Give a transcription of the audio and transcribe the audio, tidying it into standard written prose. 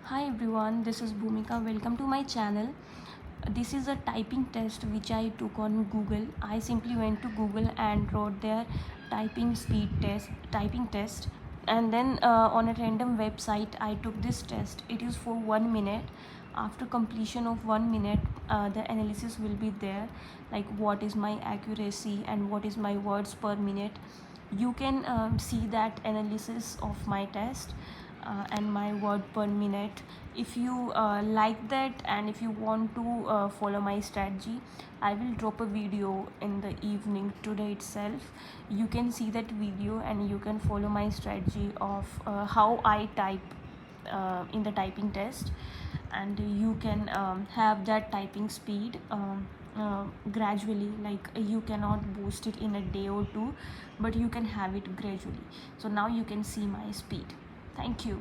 Hi everyone, this is Bhumika. Welcome to my channel. This is a typing test which I took on Google. I simply went to Google and wrote their typing test, and then on a random website I took this test. It is for 1 minute. After completion of 1 minute, the analysis will be there, like what is my accuracy and what is my words per minute. You can see that analysis of my test and my word per minute. If you like that and if you want to follow my strategy, I will drop a video in the evening today itself. You can see that video and you can follow my strategy of how I type in the typing test, and you can have that typing speed gradually. Like you cannot boost it in a day or two, but you can have it gradually. So now you can see my speed. Thank you.